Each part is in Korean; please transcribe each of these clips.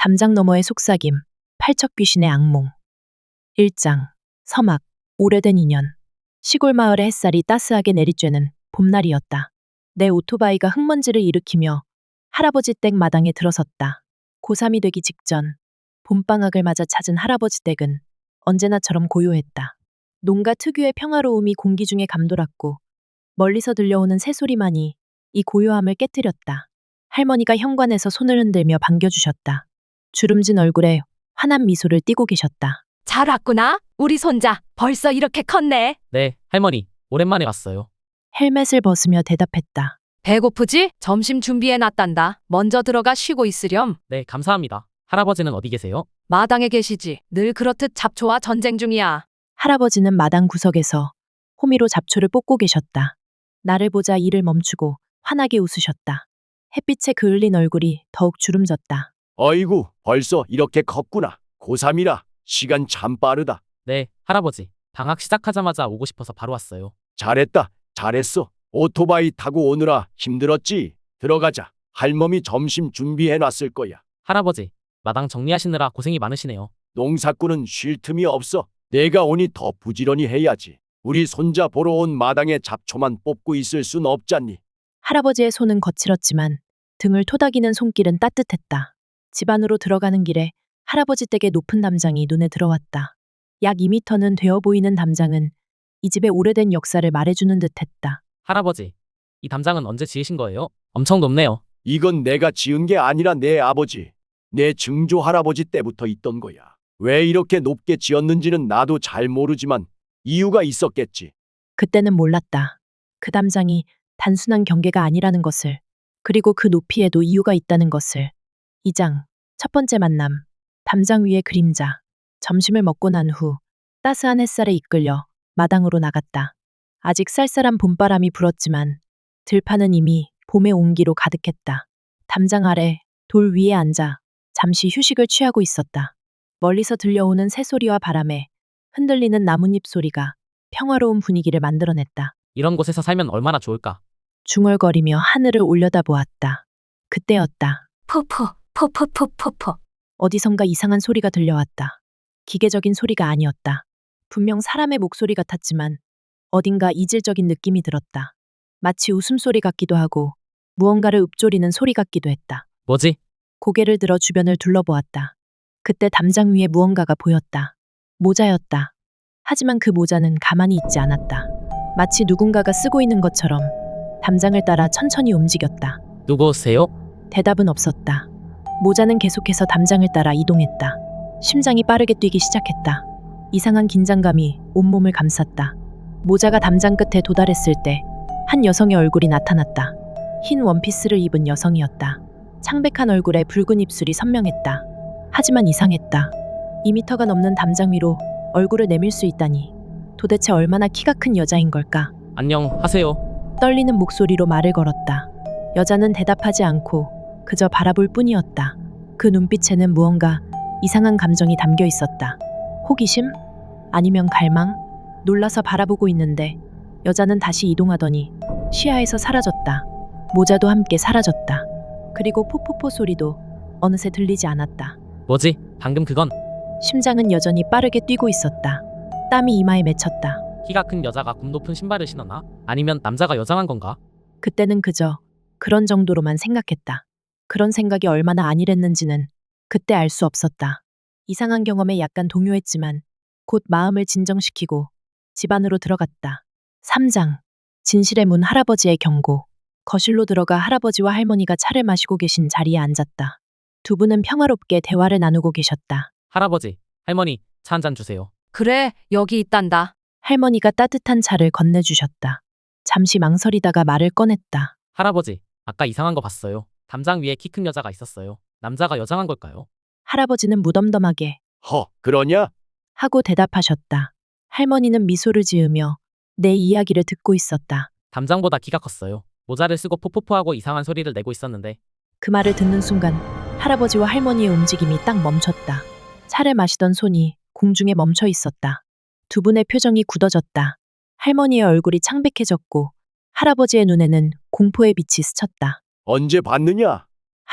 담장 너머의 속삭임, 팔척 귀신의 악몽. 1장, 서막, 오래된 인연. 시골 마을의 햇살이 따스하게 내리쬐는 봄날이었다. 내 오토바이가 흙먼지를 일으키며 할아버지 댁 마당에 들어섰다. 고3이 되기 직전, 봄방학을 맞아 찾은 할아버지 댁은 언제나처럼 고요했다. 농가 특유의 평화로움이 공기 중에 감돌았고 멀리서 들려오는 새소리만이 이 고요함을 깨뜨렸다. 할머니가 현관에서 손을 흔들며 반겨주셨다. 주름진 얼굴에 환한 미소를 띠고 계셨다. 잘 왔구나. 우리 손자 벌써 이렇게 컸네. 네, 할머니. 오랜만에 왔어요. 헬멧을 벗으며 대답했다. 배고프지? 점심 준비해 놨단다. 먼저 들어가 쉬고 있으렴. 네, 감사합니다. 할아버지는 어디 계세요? 마당에 계시지. 늘 그렇듯 잡초와 전쟁 중이야. 할아버지는 마당 구석에서 호미로 잡초를 뽑고 계셨다. 나를 보자 이를 멈추고 환하게 웃으셨다. 햇빛에 그을린 얼굴이 더욱 주름졌다. 어이구, 벌써 이렇게 컸구나. 고3이라 시간 참 빠르다. 네, 할아버지. 방학 시작하자마자 오고 싶어서 바로 왔어요. 잘했다, 잘했어. 오토바이 타고 오느라 힘들었지? 들어가자. 할멈이 점심 준비해 놨을 거야. 할아버지, 마당 정리하시느라 고생이 많으시네요. 농사꾼은 쉴 틈이 없어. 내가 오니 더 부지런히 해야지. 우리 손자 보러 온 마당에 잡초만 뽑고 있을 순 없잖니. 할아버지의 손은 거칠었지만 등을 토닥이는 손길은 따뜻했다. 집 안으로 들어가는 길에 할아버지 댁의 높은 담장이 눈에 들어왔다. 약 2미터는 되어 보이는 담장은 이 집의 오래된 역사를 말해주는 듯했다. 할아버지, 이 담장은 언제 지으신 거예요? 엄청 높네요. 이건 내가 지은 게 아니라 내 아버지, 내 증조 할아버지 때부터 있던 거야. 왜 이렇게 높게 지었는지는 나도 잘 모르지만 이유가 있었겠지. 그때는 몰랐다. 그 담장이 단순한 경계가 아니라는 것을, 그리고 그 높이에도 이유가 있다는 것을. 2장, 첫 번째 만남. 담장 위의 그림자. 점심을 먹고 난 후 따스한 햇살에 이끌려 마당으로 나갔다. 아직 쌀쌀한 봄바람이 불었지만 들판은 이미 봄의 온기로 가득했다. 담장 아래 돌 위에 앉아 잠시 휴식을 취하고 있었다. 멀리서 들려오는 새소리와 바람에 흔들리는 나뭇잎 소리가 평화로운 분위기를 만들어냈다. 이런 곳에서 살면 얼마나 좋을까? 중얼거리며 하늘을 올려다보았다. 그때였다. 포포, 포포포포포. 어디선가 이상한 소리가 들려왔다. 기계적인 소리가 아니었다. 분명 사람의 목소리 같았지만 어딘가 이질적인 느낌이 들었다. 마치 웃음소리 같기도 하고 무언가를 읊조리는 소리 같기도 했다. 뭐지? 고개를 들어 주변을 둘러보았다. 그때 담장 위에 무언가가 보였다. 모자였다. 하지만 그 모자는 가만히 있지 않았다. 마치 누군가가 쓰고 있는 것처럼 담장을 따라 천천히 움직였다. 누구세요? 대답은 없었다. 모자는 계속해서 담장을 따라 이동했다. 심장이 빠르게 뛰기 시작했다. 이상한 긴장감이 온몸을 감쌌다. 모자가 담장 끝에 도달했을 때 한 여성의 얼굴이 나타났다. 흰 원피스를 입은 여성이었다. 창백한 얼굴에 붉은 입술이 선명했다. 하지만 이상했다. 2미터가 넘는 담장 위로 얼굴을 내밀 수 있다니. 도대체 얼마나 키가 큰 여자인 걸까? 안녕하세요. 떨리는 목소리로 말을 걸었다. 여자는 대답하지 않고 그저 바라볼 뿐이었다. 그 눈빛에는 무언가 이상한 감정이 담겨 있었다. 호기심? 아니면 갈망? 놀라서 바라보고 있는데 여자는 다시 이동하더니 시야에서 사라졌다. 모자도 함께 사라졌다. 그리고 포포포 소리도 어느새 들리지 않았다. 뭐지? 방금 그건 심장은 여전히 빠르게 뛰고 있었다. 땀이 이마에 맺혔다. 키가 큰 여자가 굽 높은 신발을 신었나? 아니면 남자가 여장한 건가? 그때는 그저 그런 정도로만 생각했다. 그런 생각이 얼마나 안일했는지는 그때 알 수 없었다. 이상한 경험에 약간 동요했지만 곧 마음을 진정시키고 집 안으로 들어갔다. 3장. 진실의 문. 할아버지의 경고. 거실로 들어가 할아버지와 할머니가 차를 마시고 계신 자리에 앉았다. 두 분은 평화롭게 대화를 나누고 계셨다. 할아버지, 할머니, 차 한 잔 주세요. 그래, 여기 있단다. 할머니가 따뜻한 차를 건네주셨다. 잠시 망설이다가 말을 꺼냈다. 할아버지, 아까 이상한 거 봤어요. 담장 위에 키 큰 여자가 있었어요. 남자가 여장한 걸까요? 할아버지는 무덤덤하게 그러냐? 하고 대답하셨다. 할머니는 미소를 지으며 내 이야기를 듣고 있었다. 담장보다 키가 컸어요. 모자를 쓰고 포포포하고 이상한 소리를 내고 있었는데 그 말을 듣는 순간 할아버지와 할머니의 움직임이 딱 멈췄다. 차를 마시던 손이 공중에 멈춰 있었다. 두 분의 표정이 굳어졌다. 할머니의 얼굴이 창백해졌고 할아버지의 눈에는 공포의 빛이 스쳤다. 언제 봤느냐?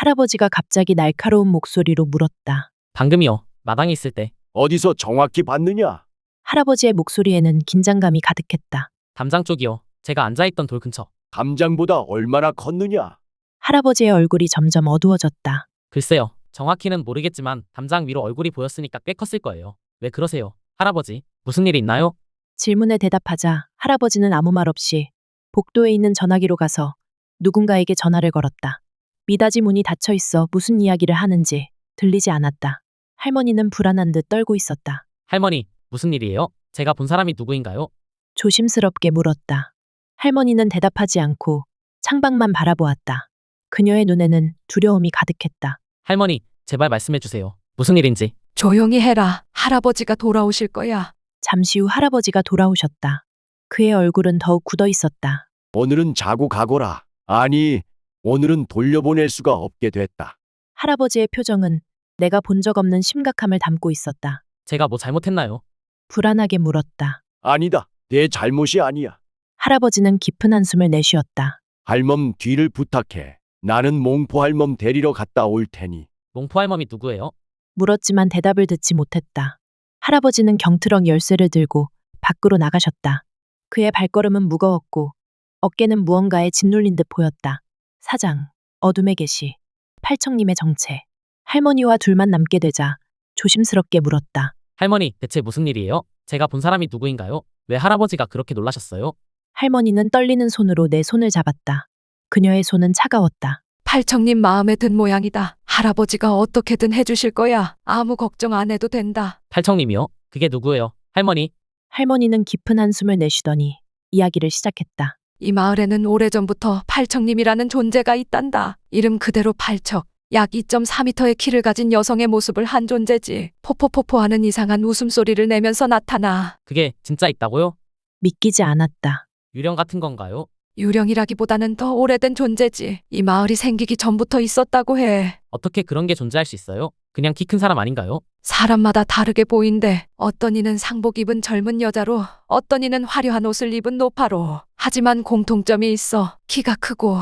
할아버지가 갑자기 날카로운 목소리로 물었다. 방금이요. 마당에 있을 때 어디서 정확히 봤느냐? 할아버지의 목소리에는 긴장감이 가득했다. 담장 쪽이요. 제가 앉아있던 돌 근처. 감장보다 얼마나 컸느냐? 할아버지의 얼굴이 점점 어두워졌다. 글쎄요. 정확히는 모르겠지만 담장 위로 얼굴이 보였으니까 꽤 컸을 거예요. 왜 그러세요? 할아버지, 무슨 일이 있나요? 질문에 대답하자 할아버지는 아무 말 없이 복도에 있는 전화기로 가서 누군가에게 전화를 걸었다. 미닫이 문이 닫혀 있어 무슨 이야기를 하는지 들리지 않았다. 할머니는 불안한 듯 떨고 있었다. 할머니, 무슨 일이에요? 제가 본 사람이 누구인가요? 조심스럽게 물었다. 할머니는 대답하지 않고 창밖만 바라보았다. 그녀의 눈에는 두려움이 가득했다. 할머니, 제발 말씀해 주세요. 무슨 일인지. 조용히 해라. 할아버지가 돌아오실 거야. 잠시 후 할아버지가 돌아오셨다. 그의 얼굴은 더욱 굳어 있었다. 오늘은 자고 가거라. 아니, 오늘은 돌려보낼 수가 없게 됐다. 할아버지의 표정은 내가 본 적 없는 심각함을 담고 있었다. 제가 뭐 잘못했나요? 불안하게 물었다. 아니다. 내 잘못이 아니야. 할아버지는 깊은 한숨을 내쉬었다. 할멈 뒤를 부탁해. 나는 몽포 할멈 데리러 갔다 올 테니. 몽포 할멈이 누구예요? 물었지만 대답을 듣지 못했다. 할아버지는 경트럭 열쇠를 들고 밖으로 나가셨다. 그의 발걸음은 무거웠고 어깨는 무언가에 짓눌린 듯 보였다. 사장, 어둠의 계시, 팔청님의 정체. 할머니와 둘만 남게 되자 조심스럽게 물었다. 할머니, 대체 무슨 일이에요? 제가 본 사람이 누구인가요? 왜 할아버지가 그렇게 놀라셨어요? 할머니는 떨리는 손으로 내 손을 잡았다. 그녀의 손은 차가웠다. 팔청님 마음에 든 모양이다. 할아버지가 어떻게든 해주실 거야. 아무 걱정 안 해도 된다. 팔청님이요? 그게 누구예요? 할머니, 할머니는 깊은 한숨을 내쉬더니 이야기를 시작했다. 이 마을에는 오래전부터 팔청님이라는 존재가 있단다. 이름 그대로 팔척. 약 2.4m의 키를 가진 여성의 모습을 한 존재지. 포포포포하는 이상한 웃음소리를 내면서 나타나. 그게 진짜 있다고요? 믿기지 않았다. 유령 같은 건가요? 유령이라기보다는 더 오래된 존재지. 이 마을이 생기기 전부터 있었다고 해. 어떻게 그런 게 존재할 수 있어요? 그냥 키 큰 사람 아닌가요? 사람마다 다르게 보인대. 어떤 이는 상복 입은 젊은 여자로, 어떤 이는 화려한 옷을 입은 노파로. 하지만 공통점이 있어. 키가 크고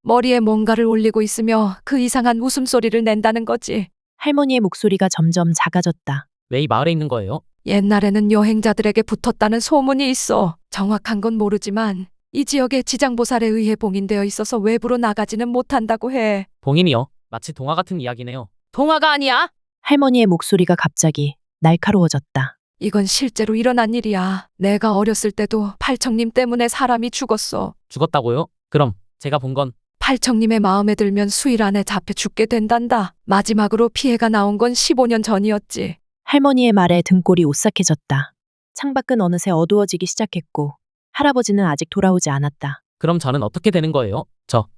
머리에 뭔가를 올리고 있으며 그 이상한 웃음소리를 낸다는 거지. 할머니의 목소리가 점점 작아졌다. 왜 이 마을에 있는 거예요? 옛날에는 여행자들에게 붙었다는 소문이 있어. 정확한 건 모르지만 이 지역에 지장보살에 의해 봉인되어 있어서 외부로 나가지는 못한다고 해. 봉인이요? 마치 동화 같은 이야기네요. 동화가 아니야. 할머니의 목소리가 갑자기 날카로워졌다. 이건 실제로 일어난 일이야. 내가 어렸을 때도 팔청님 때문에 사람이 죽었어. 죽었다고요? 그럼 제가 본 건 팔청님의 마음에 들면 수일 안에 잡혀 죽게 된단다. 마지막으로 피해가 나온 건 15년 전이었지. 할머니의 말에 등골이 오싹해졌다. 창밖은 어느새 어두워지기 시작했고 할아버지는 아직 돌아오지 않았다. 그럼 저는 어떻게 되는 거예요?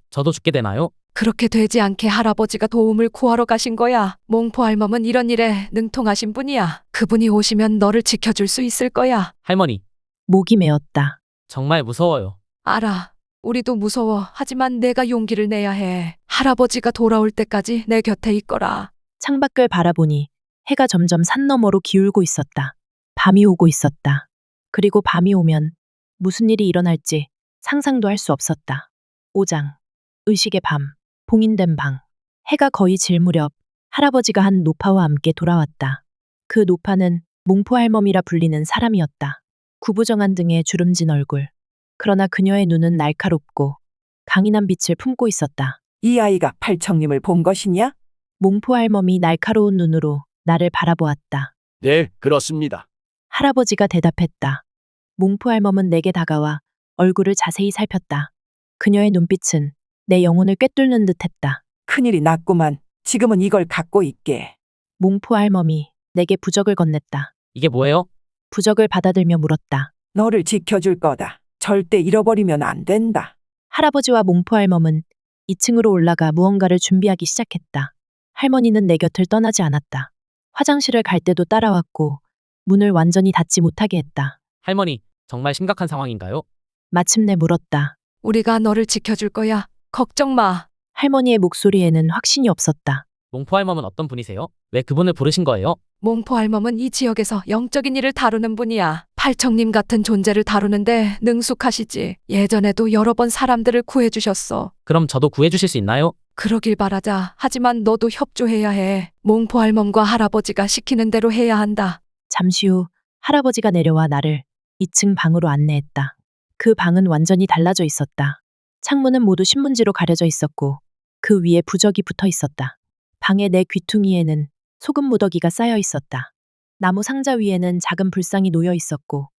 저도 죽게 되나요? 그렇게 되지 않게 할아버지가 도움을 구하러 가신 거야. 몽포 할멈은 이런 일에 능통하신 분이야. 그분이 오시면 너를 지켜줄 수 있을 거야. 할머니, 목이 메었다. 정말 무서워요. 알아. 우리도 무서워. 하지만 내가 용기를 내야 해. 할아버지가 돌아올 때까지 내 곁에 있거라. 창밖을 바라보니 해가 점점 산 너머로 기울고 있었다. 밤이 오고 있었다. 그리고 밤이 오면 무슨 일이 일어날지 상상도 할 수 없었다. 5장. 의식의 밤. 봉인된 방. 해가 거의 질 무렵 할아버지가 한 노파와 함께 돌아왔다. 그 노파는 몽포 할멈이라 불리는 사람이었다. 구부정한 등에 주름진 얼굴. 그러나 그녀의 눈은 날카롭고 강인한 빛을 품고 있었다. 이 아이가 팔청님을 본 것이냐? 몽포 할멈이 날카로운 눈으로 나를 바라보았다. 네, 그렇습니다. 할아버지가 대답했다. 몽포 할멈은 내게 다가와 얼굴을 자세히 살폈다. 그녀의 눈빛은 내 영혼을 꿰뚫는 듯했다. 큰일이 났구만. 지금은 이걸 갖고 있게. 몽포 할멈이 내게 부적을 건넸다. 이게 뭐예요? 부적을 받아들며 물었다. 너를 지켜줄 거다. 절대 잃어버리면 안 된다. 할아버지와 몽포 할멈은 2층으로 올라가 무언가를 준비하기 시작했다. 할머니는 내 곁을 떠나지 않았다. 화장실을 갈 때도 따라왔고 문을 완전히 닫지 못하게 했다. 할머니, 정말 심각한 상황인가요? 마침내 물었다. 우리가 너를 지켜줄 거야. 걱정 마. 할머니의 목소리에는 확신이 없었다. 몽포 할멈은 어떤 분이세요? 왜 그분을 부르신 거예요? 몽포 할멈은 이 지역에서 영적인 일을 다루는 분이야. 팔청님 같은 존재를 다루는데 능숙하시지. 예전에도 여러 번 사람들을 구해주셨어. 그럼 저도 구해주실 수 있나요? 그러길 바라자. 하지만 너도 협조해야 해. 몽포 할멈과 할아버지가 시키는 대로 해야 한다. 잠시 후 할아버지가 내려와 나를 2층 방으로 안내했다. 그 방은 완전히 달라져 있었다. 창문은 모두 신문지로 가려져 있었고 그 위에 부적이 붙어 있었다. 방의 내 귀퉁이에는 소금 무더기가 쌓여 있었다. 나무 상자 위에는 작은 불상이 놓여 있었고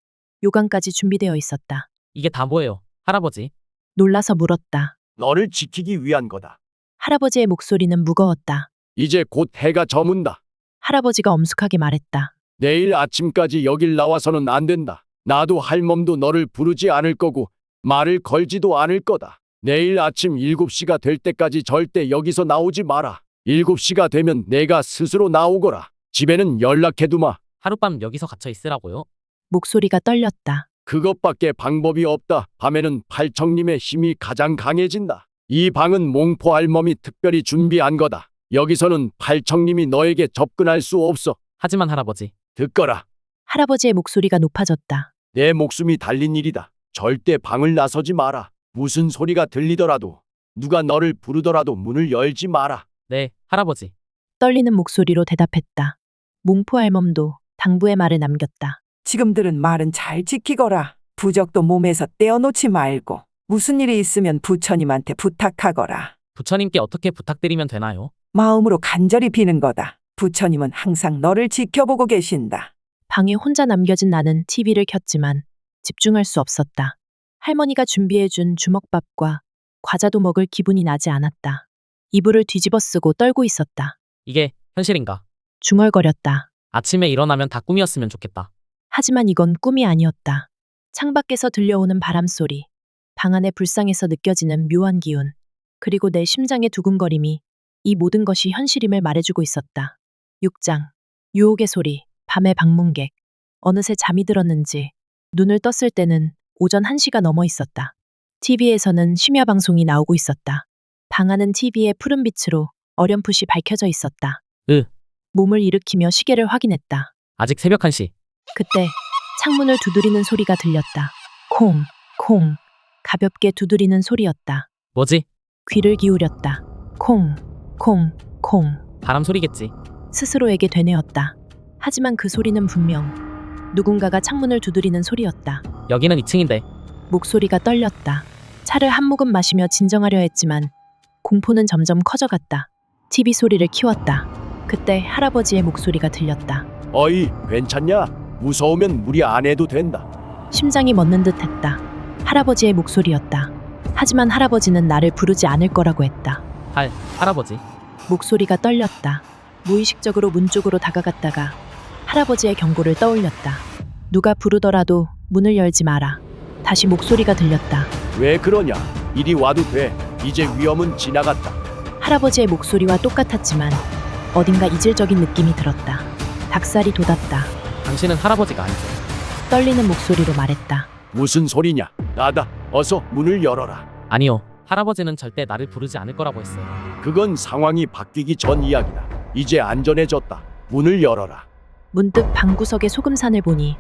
요강까지 준비되어 있었다. 이게 다 뭐예요, 할아버지? 놀라서 물었다. 너를 지키기 위한 거다. 할아버지의 목소리는 무거웠다. 이제 곧 해가 저문다. 할아버지가 엄숙하게 말했다. 내일 아침까지 여길 나와서는 안 된다. 나도 할멈도 너를 부르지 않을 거고 말을 걸지도 않을 거다. 내일 아침 7시가 될 때까지 절대 여기서 나오지 마라. 7시가 되면 내가 스스로 나오거라. 집에는 연락해두마. 하룻밤 여기서 갇혀 있으라고요? 목소리가 떨렸다. 그것밖에 방법이 없다. 밤에는 팔청님의 힘이 가장 강해진다. 이 방은 몽포 할멈이 특별히 준비한 거다. 여기서는 팔청님이 너에게 접근할 수 없어. 하지만 할아버지, 듣거라. 할아버지의 목소리가 높아졌다. 내 목숨이 달린 일이다. 절대 방을 나서지 마라. 무슨 소리가 들리더라도 누가 너를 부르더라도 문을 열지 마라. 네, 할아버지. 떨리는 목소리로 대답했다. 몽포 할멈도 당부의 말을 남겼다. 지금 들은 말은 잘 지키거라. 부적도 몸에서 떼어놓지 말고 무슨 일이 있으면 부처님한테 부탁하거라. 부처님께 어떻게 부탁드리면 되나요? 마음으로 간절히 비는 거다. 부처님은 항상 너를 지켜보고 계신다. 방에 혼자 남겨진 나는 TV를 켰지만 집중할 수 없었다. 할머니가 준비해준 주먹밥과 과자도 먹을 기분이 나지 않았다. 이불을 뒤집어 쓰고 떨고 있었다. 이게 현실인가? 중얼거렸다. 아침에 일어나면 다 꿈이었으면 좋겠다. 하지만 이건 꿈이 아니었다. 창밖에서 들려오는 바람소리, 방 안의 불상에서 느껴지는 묘한 기운, 그리고 내 심장의 두근거림이 이 모든 것이 현실임을 말해주고 있었다. 6장. 유혹의 소리, 밤의 방문객. 어느새 잠이 들었는지 눈을 떴을 때는 오전 1시가 넘어 있었다. TV에서는 심야 방송이 나오고 있었다. 방 안은 TV의 푸른 빛으로 어렴풋이 밝혀져 있었다. 몸을 일으키며 시계를 확인했다. 아직 새벽 1시. 그때 창문을 두드리는 소리가 들렸다. 콩, 콩. 가볍게 두드리는 소리였다. 뭐지? 귀를 기울였다. 콩, 콩, 콩. 바람 소리겠지. 스스로에게 되뇌었다. 하지만 그 소리는 분명 누군가가 창문을 두드리는 소리였다. 여기는 2층인데. 목소리가 떨렸다. 차를 한 모금 마시며 진정하려 했지만 공포는 점점 커져갔다. TV 소리를 키웠다. 그때 할아버지의 목소리가 들렸다. 어이, 괜찮냐? 무서우면 무리 안 해도 된다. 심장이 멎는 듯했다. 할아버지의 목소리였다. 하지만 할아버지는 나를 부르지 않을 거라고 했다. 할아버지. 목소리가 떨렸다. 무의식적으로 문 쪽으로 다가갔다가 할아버지의 경고를 떠올렸다. 누가 부르더라도 문을 열지 마라. 다시 목소리가 들렸다. 왜 그러냐? 이리 와도 돼. 이제 위험은 지나갔다. 할아버지의 목소리와 똑같았지만 어딘가 이질적인 느낌이 들었다. 닭살이 돋았다. 당신은 할아버지가 아니죠. 떨리는 목소리로 말했다. 무슨 소리냐? 나다. 어서 문을 열어라. 아니요. 할아버지는 절대 나를 부르지 않을 거라고 했어요. 그건 상황이 바뀌기 전 이야기다. 이제 안전해졌다. 문을 열어라. 문득 방구석의 소금산을 보니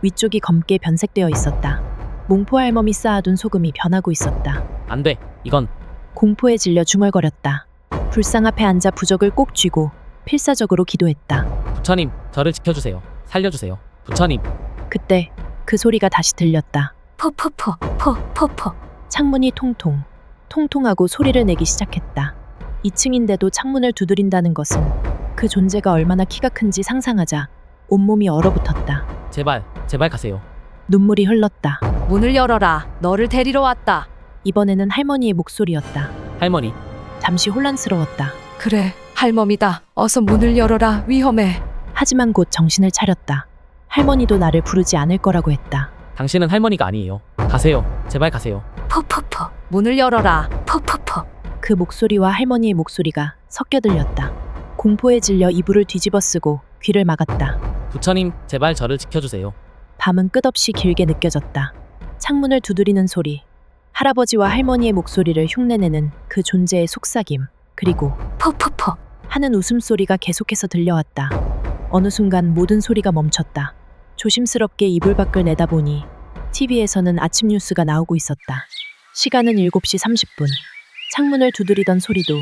위쪽이 검게 변색되어 있었다. 몽포 할멈이 쌓아둔 소금이 변하고 있었다. 안 돼. 이건 공포에 질려 중얼거렸다. 불상 앞에 앉아 부적을 꼭 쥐고 필사적으로 기도했다. 부처님, 저를 지켜주세요. 살려주세요. 부처님. 그때 그 소리가 다시 들렸다. 포포포. 창문이 통통, 통통하고 소리를 내기 시작했다. 2층인데도 창문을 두드린다는 것은 그 존재가 얼마나 키가 큰지 상상하자 온몸이 얼어붙었다. 제발 가세요. 눈물이 흘렀다. 문을 열어라. 너를 데리러 왔다. 이번에는 할머니의 목소리였다. 할머니. 잠시 혼란스러웠다. 그래, 할멈이다. 어서 문을 열어라. 위험해. 하지만 곧 정신을 차렸다. 할머니도 나를 부르지 않을 거라고 했다. 당신은 할머니가 아니에요. 가세요. 제발 가세요. 포포포. 문을 열어라. 포포포. 그 목소리와 할머니의 목소리가 섞여 들렸다. 공포에 질려 이불을 뒤집어 쓰고 귀를 막았다. 부처님, 제발 저를 지켜주세요. 밤은 끝없이 길게 느껴졌다. 창문을 두드리는 소리, 할아버지와 할머니의 목소리를 흉내내는 그 존재의 속삭임, 그리고 포포포. 하는 웃음소리가 계속해서 들려왔다. 어느 순간 모든 소리가 멈췄다. 조심스럽게 이불 밖을 내다보니 TV에서는 아침 뉴스가 나오고 있었다. 시간은 7시 30분. 창문을 두드리던 소리도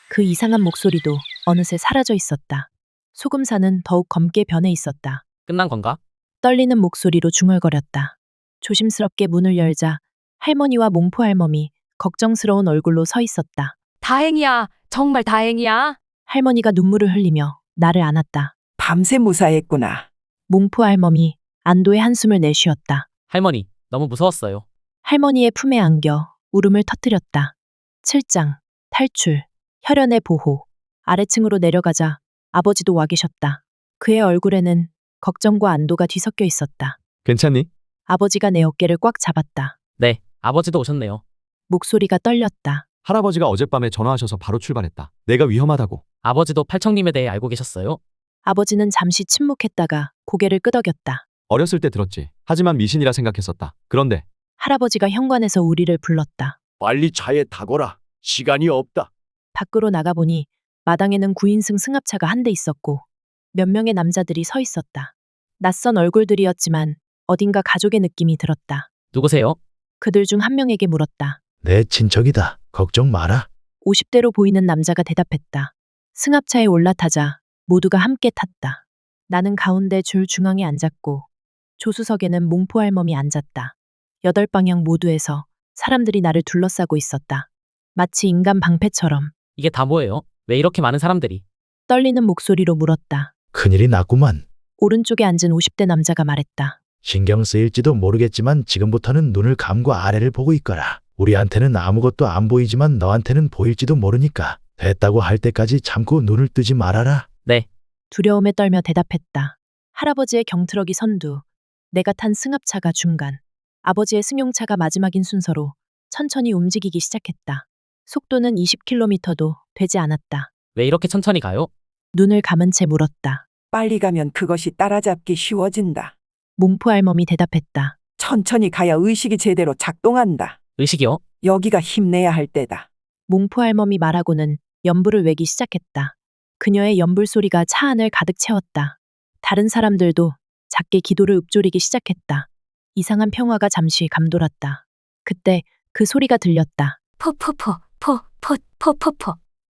그 이상한 목소리도 어느새 사라져 있었다. 소금사는 더욱 검게 변해 있었다. 끝난 건가? 떨리는 목소리로 중얼거렸다. 조심스럽게 문을 열자 할머니와 몽포 할멈이 걱정스러운 얼굴로 서 있었다. 다행이야. 정말 다행이야. 할머니가 눈물을 흘리며 나를 안았다. 밤새 무사했구나. 몽포 할멈이 안도의 한숨을 내쉬었다. 할머니, 너무 무서웠어요. 할머니의 품에 안겨 울음을 터뜨렸다. 7장 탈출 혈연의 보호. 아래층으로 내려가자 아버지도 와 계셨다. 그의 얼굴에는 걱정과 안도가 뒤섞여 있었다. 괜찮니? 아버지가 내 어깨를 꽉 잡았다. 네, 아버지도 오셨네요. 목소리가 떨렸다. 할아버지가 어젯밤에 전화하셔서 바로 출발했다. 내가 위험하다고. 아버지도 팔청님에 대해 알고 계셨어요? 아버지는 잠시 침묵했다가 고개를 끄덕였다. 어렸을 때 들었지. 하지만 미신이라 생각했었다. 그런데 할아버지가 현관에서 우리를 불렀다. 빨리 차에 타거라. 시간이 없다. 밖으로 나가보니 마당에는 9인승 승합차가 한 대 있었고 몇 명의 남자들이 서 있었다. 낯선 얼굴들이었지만 어딘가 가족의 느낌이 들었다. 누구세요? 그들 중 한 명에게 물었다. 내 친척이다. 걱정 마라. 50대로 보이는 남자가 대답했다. 승합차에 올라타자 모두가 함께 탔다. 나는 가운데 줄 중앙에 앉았고 조수석에는 몽포 할멈이 앉았다. 8방향 모두에서 사람들이 나를 둘러싸고 있었다. 마치 인간 방패처럼. 이게 다 뭐예요? 왜 이렇게 많은 사람들이? 떨리는 목소리로 물었다. 큰일이 났구만. 오른쪽에 앉은 50대 남자가 말했다. 신경 쓰일지도 모르겠지만 지금부터는 눈을 감고 아래를 보고 있거라. 우리한테는 아무것도 안 보이지만 너한테는 보일지도 모르니까 됐다고 할 때까지 참고 눈을 뜨지 말아라. 네, 두려움에 떨며 대답했다. 할아버지의 경트럭이 선두, 내가 탄 승합차가 중간, 아버지의 승용차가 마지막인 순서로 천천히 움직이기 시작했다. 속도는 20km도 되지 않았다. 왜 이렇게 천천히 가요? 눈을 감은 채 물었다. 빨리 가면 그것이 따라잡기 쉬워진다. 몽포 할멈이 대답했다. 천천히 가야 의식이 제대로 작동한다. 의식이요? 여기가 힘내야 할 때다. 몽포 할멈이 말하고는 연불을 외기 시작했다. 그녀의 연불 소리가 차 안을 가득 채웠다. 다른 사람들도 작게 기도를 읊조리기 시작했다. 이상한 평화가 잠시 감돌았다. 그때 그 소리가 들렸다. 포포포.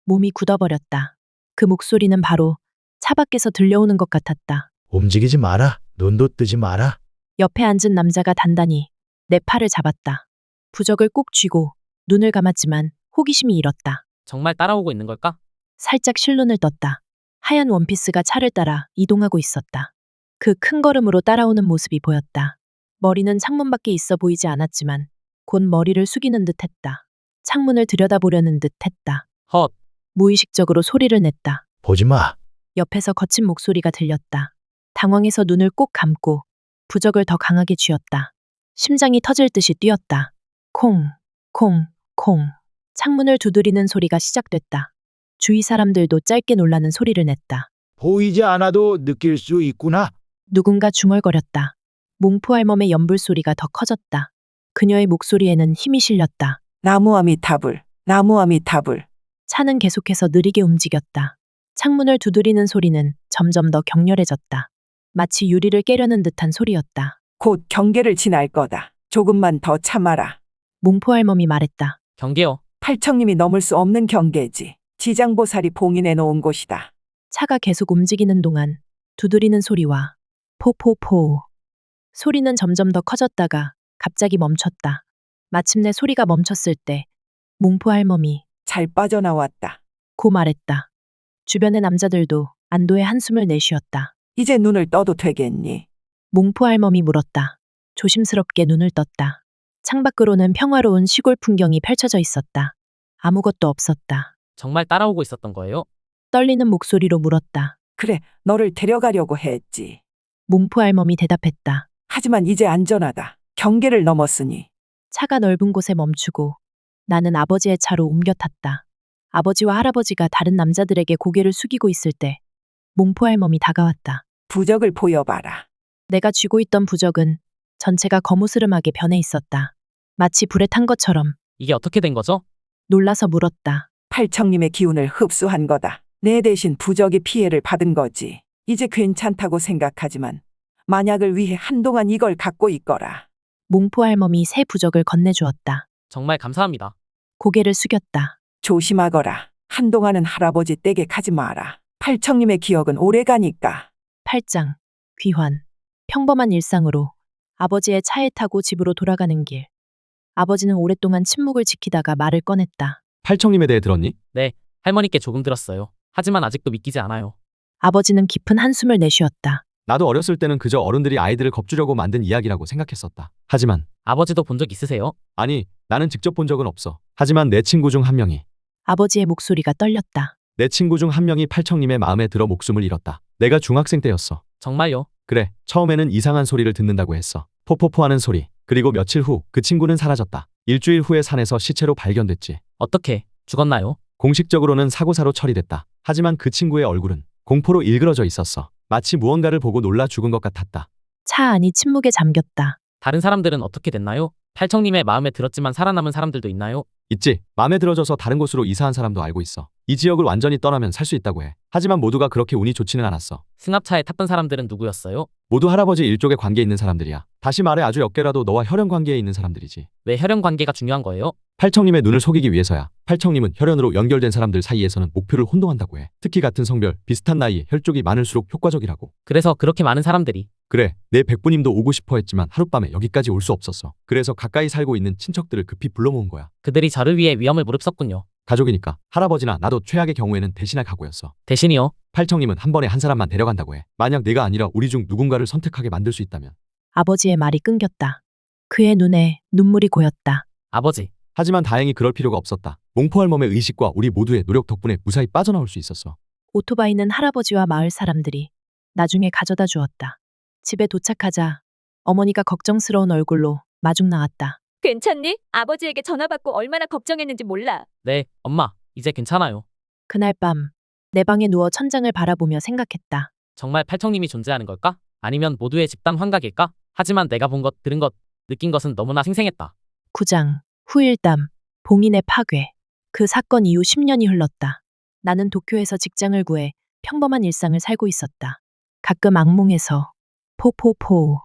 몸이 굳어버렸다. 그 목소리는 바로 차 밖에서 들려오는 것 같았다. 움직이지 마라. 눈도 뜨지 마라. 옆에 앉은 남자가 단단히 내 팔을 잡았다. 부적을 꼭 쥐고 눈을 감았지만 호기심이 일었다. 정말 따라오고 있는 걸까? 살짝 실눈을 떴다. 하얀 원피스가 차를 따라 이동하고 있었다. 그 큰 걸음으로 따라오는 모습이 보였다. 머리는 창문 밖에 있어 보이지 않았지만 곧 머리를 숙이는 듯 했다. 창문을 들여다보려는 듯 했다. 헛, 무의식적으로 소리를 냈다. 보지 마. 옆에서 거친 목소리가 들렸다. 당황해서 눈을 꼭 감고 부적을 더 강하게 쥐었다. 심장이 터질 듯이 뛰었다. 콩, 콩, 콩. 창문을 두드리는 소리가 시작됐다. 주위 사람들도 짧게 놀라는 소리를 냈다. 보이지 않아도 느낄 수 있구나. 누군가 중얼거렸다. 몽포 할멈의 연불 소리가 더 커졌다. 그녀의 목소리에는 힘이 실렸다. 나무아미타불, 나무아미타불. 차는 계속해서 느리게 움직였다. 창문을 두드리는 소리는 점점 더 격렬해졌다. 마치 유리를 깨려는 듯한 소리였다. 곧 경계를 지날 거다. 조금만 더 참아라. 몽포 할멈이 말했다. 경계요. 팔청님이 넘을 수 없는 경계지. 지장보살이 봉인해 놓은 곳이다. 차가 계속 움직이는 동안 두드리는 소리와 포포포 소리는 점점 더 커졌다가 갑자기 멈췄다. 마침내 소리가 멈췄을 때 몽포 할멈이 잘 빠져나왔다. 고 말했다. 주변의 남자들도 안도의 한숨을 내쉬었다. 이제 눈을 떠도 되겠니? 몽포 할멈이 물었다. 조심스럽게 눈을 떴다. 창밖으로는 평화로운 시골 풍경이 펼쳐져 있었다. 아무것도 없었다. 정말 따라오고 있었던 거예요? 떨리는 목소리로 물었다. 그래, 너를 데려가려고 했지. 몽포 할멈이 대답했다. 하지만 이제 안전하다. 경계를 넘었으니. 차가 넓은 곳에 멈추고 나는 아버지의 차로 옮겨 탔다. 아버지와 할아버지가 다른 남자들에게 고개를 숙이고 있을 때 몽포 할멈이 다가왔다. 부적을 보여봐라. 내가 쥐고 있던 부적은 전체가 거무스름하게 변해 있었다. 마치 불에 탄 것처럼. 이게 어떻게 된 거죠? 놀라서 물었다. 팔청님의 기운을 흡수한 거다. 내 대신 부적이 피해를 받은 거지. 이제 괜찮다고 생각하지만 만약을 위해 한동안 이걸 갖고 있거라. 몽포 할멈이 새 부적을 건네주었다. 정말 감사합니다. 고개를 숙였다. 조심하거라. 한동안은 할아버지 댁에 가지 마라. 팔청님의 기억은 오래가니까. 8장 귀환. 평범한 일상으로 아버지의 차에 타고 집으로 돌아가는 길. 아버지는 오랫동안 침묵을 지키다가 말을 꺼냈다. 팔청님에 대해 들었니? 할머니께 조금 들었어요. 하지만 아직도 믿기지 않아요. 아버지는 깊은 한숨을 내쉬었다. 나도 어렸을 때는 그저 어른들이 아이들을 겁주려고 만든 이야기라고 생각했었다. 하지만 아버지도 본 적 있으세요? 아니, 나는 직접 본 적은 없어. 하지만 내 친구 중 한 명이 아버지의 목소리가 떨렸다. 내 친구 중 한 명이 팔청님의 마음에 들어 목숨을 잃었다. 내가 중학생 때였어. 정말요? 그래, 처음에는 이상한 소리를 듣는다고 했어. 포포포 하는 소리. 그리고 며칠 후 그 친구는 사라졌다. 일주일 후에 산에서 시체로 발견됐지. 어떻게? 죽었나요? 공식적으로는 사고사로 처리됐다. 하지만 그 친구의 얼굴은 공포로 일그러져 있었어. 마치 무언가를 보고 놀라 죽은 것 같았다. 차 안이 침묵에 잠겼다. 다른 사람들은 어떻게 됐나요? 팔청님의 마음에 들었지만 살아남은 사람들도 있나요? 있지. 마음에 들어져서 다른 곳으로 이사한 사람도 알고 있어. 이 지역을 완전히 떠나면 살 수 있다고 해. 하지만 모두가 그렇게 운이 좋지는 않았어. 승합차에 탔던 사람들은 누구였어요? 모두 할아버지 일족에 관계 있는 사람들이야. 다시 말해 아주 역계라도 너와 혈연 관계에 있는 사람들이지. 왜 혈연 관계가 중요한 거예요? 팔청님의 눈을 속이기 위해서야. 팔청님은 혈연으로 연결된 사람들 사이에서는 목표를 혼동한다고 해. 특히 같은 성별, 비슷한 나이, 혈족이 많을수록 효과적이라고. 그래서 그렇게 많은 사람들이 그래, 내 백부님도 오고 싶어 했지만 하룻밤에 여기까지 올 수 없었어. 그래서 가까이 살고 있는 친척들을 급히 불러 모은 거야. 그들이 저를 위해 위험을 무릅썼군요. 가족이니까 할아버지나 나도 최악의 경우에는 대신할 각오였어. 대신이요? 팔청님은 한 번에 한 사람만 데려간다고 해. 만약 내가 아니라 우리 중 누군가를 선택하게 만들 수 있다면. 아버지의 말이 끊겼다. 그의 눈에 눈물이 고였다. 아버지, 하지만 다행히 그럴 필요가 없었다. 몽포 할멈의 의식과 우리 모두의 노력 덕분에 무사히 빠져나올 수 있었어. 오토바이는 할아버지와 마을 사람들이 나중에 가져다 주었다. 집에 도착하자 어머니가 걱정스러운 얼굴로 마중 나왔다. 괜찮니? 아버지에게 전화 받고 얼마나 걱정했는지 몰라. 네, 엄마, 이제 괜찮아요. 그날 밤 내 방에 누워 천장을 바라보며 생각했다. 정말 팔청님이 존재하는 걸까? 아니면 모두의 집단 환각일까? 하지만 내가 본 것, 들은 것, 느낀 것은 너무나 생생했다. 9장 후일담 봉인의 파괴. 그 사건 이후 10년이 흘렀다. 나는 도쿄에서 직장을 구해 평범한 일상을 살고 있었다. 가끔 악몽에서 포포포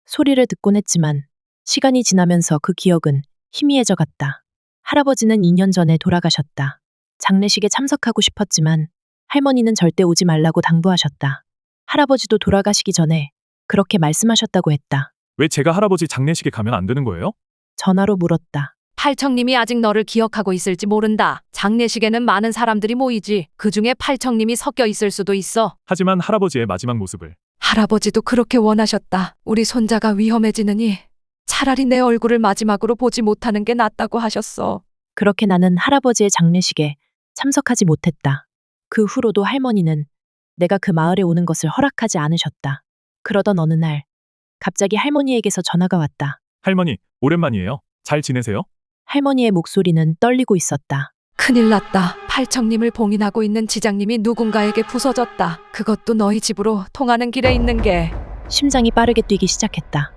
소리를 듣곤 했지만 시간이 지나면서 그 기억은 희미해져 갔다. 할아버지는 2년 전에 돌아가셨다. 장례식에 참석하고 싶었지만 할머니는 절대 오지 말라고 당부하셨다. 할아버지도 돌아가시기 전에 그렇게 말씀하셨다고 했다. 왜 제가 할아버지 장례식에 가면 안 되는 거예요? 전화로 물었다. 팔청님이 아직 너를 기억하고 있을지 모른다. 장례식에는 많은 사람들이 모이지. 그중에 팔청님이 섞여 있을 수도 있어. 하지만 할아버지의 마지막 모습을 할아버지도 그렇게 원하셨다. 우리 손자가 위험해지느니 차라리 내 얼굴을 마지막으로 보지 못하는 게 낫다고 하셨어. 그렇게 나는 할아버지의 장례식에 참석하지 못했다. 그 후로도 할머니는 내가 그 마을에 오는 것을 허락하지 않으셨다. 그러던 어느 날 갑자기 할머니에게서 전화가 왔다. 할머니, 오랜만이에요. 잘 지내세요? 할머니의 목소리는 떨리고 있었다. 큰일 났다. 팔청님을 봉인하고 있는 지장님이 누군가에게 부서졌다. 그것도 너희 집으로 통하는 길에 있는 게. 심장이 빠르게 뛰기 시작했다.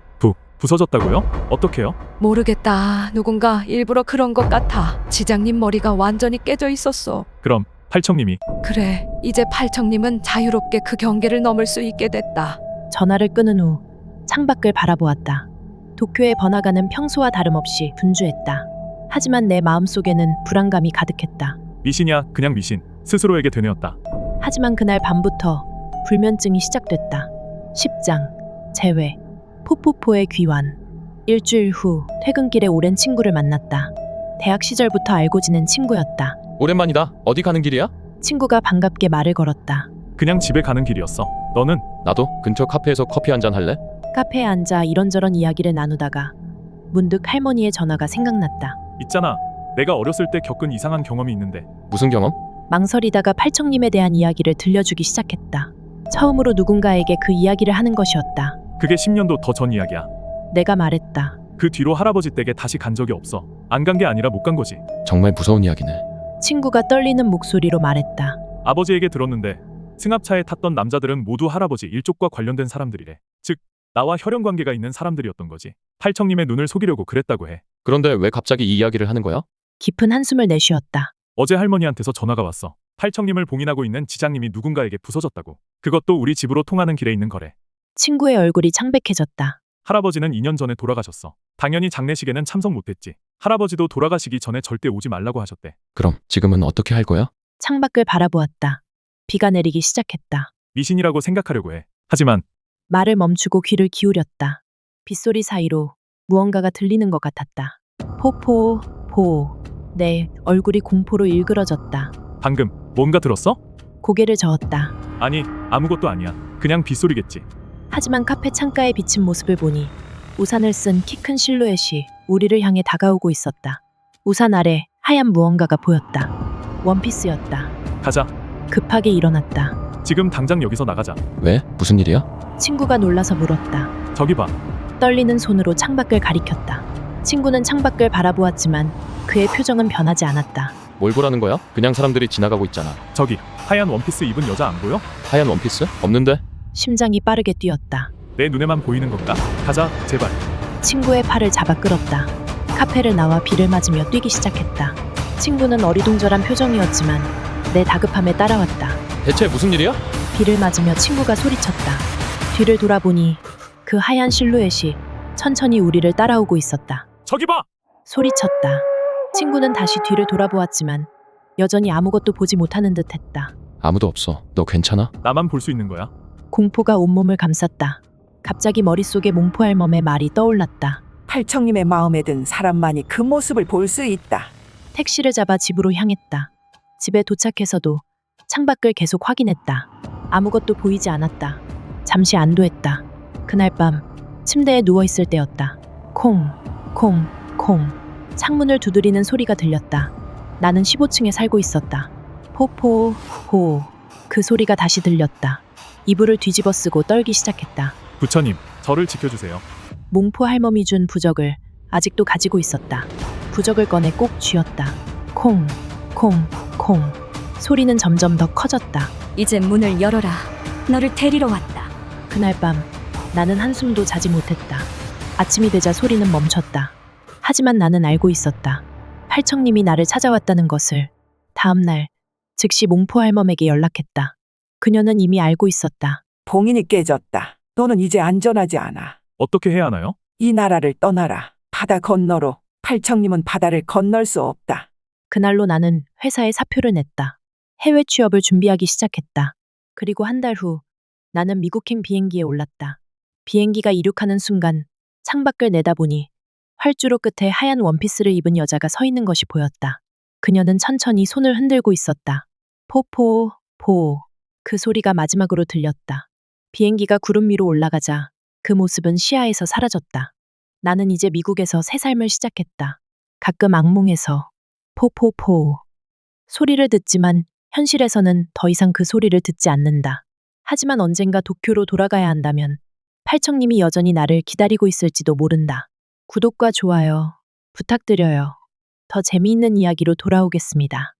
부서졌다고요? 어떻게요? 모르겠다. 누군가 일부러 그런 것 같아. 지장님 머리가 완전히 깨져 있었어. 그럼 팔청님이 그래, 이제 팔청님은 자유롭게 그 경계를 넘을 수 있게 됐다. 전화를 끊은 후 창밖을 바라보았다. 도쿄의 번화가는 평소와 다름없이 분주했다. 하지만 내 마음속에는 불안감이 가득했다. 미신이야, 그냥 미신. 스스로에게 되뇌었다. 하지만 그날 밤부터 불면증이 시작됐다. 10장 재회 포포포의 귀환. 일주일 후 퇴근길에 오랜 친구를 만났다. 대학 시절부터 알고 지낸 친구였다. 오랜만이다. 어디 가는 길이야? 친구가 반갑게 말을 걸었다. 그냥 집에 가는 길이었어. 너는? 나도 근처 카페에서 커피 한잔 할래? 카페에 앉아 이런저런 이야기를 나누다가 문득 할머니의 전화가 생각났다. 있잖아. 내가 어렸을 때 겪은 이상한 경험이 있는데. 무슨 경험? 망설이다가 팔청님에 대한 이야기를 들려주기 시작했다. 처음으로 누군가에게 그 이야기를 하는 것이었다. 그게 10년도 더 전 이야기야. 내가 말했다. 그 뒤로 할아버지 댁에 다시 간 적이 없어. 안 간 게 아니라 못 간 거지. 정말 무서운 이야기네. 친구가 떨리는 목소리로 말했다. 아버지에게 들었는데 승합차에 탔던 남자들은 모두 할아버지 일족과 관련된 사람들이래. 즉, 나와 혈연 관계가 있는 사람들이었던 거지. 팔청님의 눈을 속이려고 그랬다고 해. 그런데 왜 갑자기 이 이야기를 하는 거야? 깊은 한숨을 내쉬었다. 어제 할머니한테서 전화가 왔어. 팔청님을 봉인하고 있는 지장님이 누군가에게 부서졌다고. 그것도 우리 집으로 통하는 길에 있는 거래. 친구의 얼굴이 창백해졌다. 할아버지는 2년 전에 돌아가셨어. 당연히 장례식에는 참석 못했지. 할아버지도 돌아가시기 전에 절대 오지 말라고 하셨대. 그럼 지금은 어떻게 할 거야? 창밖을 바라보았다. 비가 내리기 시작했다. 미신이라고 생각하려고 해. 하지만 말을 멈추고 귀를 기울였다. 빗소리 사이로 무언가가 들리는 것 같았다. 포포, 포. 내 얼굴이 공포로 일그러졌다. 방금 뭔가 들었어? 고개를 저었다. 아니, 아무것도 아니야. 그냥 빗소리겠지. 하지만 카페 창가에 비친 모습을 보니 우산을 쓴 키 큰 실루엣이 우리를 향해 다가오고 있었다. 우산 아래 하얀 무언가가 보였다. 원피스였다. 가자. 급하게 일어났다. 지금 당장 여기서 나가자. 왜? 무슨 일이야? 친구가 놀라서 물었다. 저기 봐. 떨리는 손으로 창밖을 가리켰다. 친구는 창밖을 바라보았지만 그의 표정은 변하지 않았다. 뭘 보라는 거야? 그냥 사람들이 지나가고 있잖아. 저기 하얀 원피스 입은 여자 안 보여? 하얀 원피스? 없는데? 심장이 빠르게 뛰었다. 내 눈에만 보이는 건가? 가자, 제발. 친구의 팔을 잡아 끌었다. 카페를 나와 비를 맞으며 뛰기 시작했다. 친구는 어리둥절한 표정이었지만 내 다급함에 따라왔다. 대체 무슨 일이야? 비를 맞으며 친구가 소리쳤다. 뒤를 돌아보니 그 하얀 실루엣이 천천히 우리를 따라오고 있었다. 저기 봐. 소리쳤다. 친구는 다시 뒤를 돌아보았지만 여전히 아무것도 보지 못하는 듯했다. 아무도 없어. 너 괜찮아? 나만 볼 수 있는 거야? 공포가 온몸을 감쌌다. 갑자기 머릿속에 몽포할멈의 말이 떠올랐다. 팔청님의 마음에 든 사람만이 그 모습을 볼 수 있다. 택시를 잡아 집으로 향했다. 집에 도착해서도 창밖을 계속 확인했다. 아무것도 보이지 않았다. 잠시 안도했다. 그날 밤 침대에 누워있을 때였다. 콩, 콩, 콩. 창문을 두드리는 소리가 들렸다. 나는 15층에 살고 있었다. 포포, 호. 그 소리가 다시 들렸다. 이불을 뒤집어 쓰고 떨기 시작했다. 부처님, 저를 지켜주세요. 몽포 할멈이 준 부적을 아직도 가지고 있었다. 부적을 꺼내 꼭 쥐었다. 콩, 콩, 콩. 소리는 점점 더 커졌다. 이제 문을 열어라. 너를 데리러 왔다. 그날 밤 나는 한숨도 자지 못했다. 아침이 되자 소리는 멈췄다. 하지만 나는 알고 있었다. 팔청님이 나를 찾아왔다는 것을. 다음 날 즉시 몽포 할멈에게 연락했다. 그녀는 이미 알고 있었다. 봉인이 깨졌다. 너는 이제 안전하지 않아. 어떻게 해야 하나요? 이 나라를 떠나라. 바다 건너로. 팔청님은 바다를 건널 수 없다. 그날로 나는 회사에 사표를 냈다. 해외 취업을 준비하기 시작했다. 그리고 한 달 후 나는 미국행 비행기에 올랐다. 비행기가 이륙하는 순간 창밖을 내다보니 활주로 끝에 하얀 원피스를 입은 여자가 서 있는 것이 보였다. 그녀는 천천히 손을 흔들고 있었다. 포포, 포. 그 소리가 마지막으로 들렸다. 비행기가 구름 위로 올라가자 그 모습은 시야에서 사라졌다. 나는 이제 미국에서 새 삶을 시작했다. 가끔 악몽에서 포포포 소리를 듣지만 현실에서는 더 이상 그 소리를 듣지 않는다. 하지만 언젠가 도쿄로 돌아가야 한다면 팔청님이 여전히 나를 기다리고 있을지도 모른다. 구독과 좋아요 부탁드려요. 더 재미있는 이야기로 돌아오겠습니다.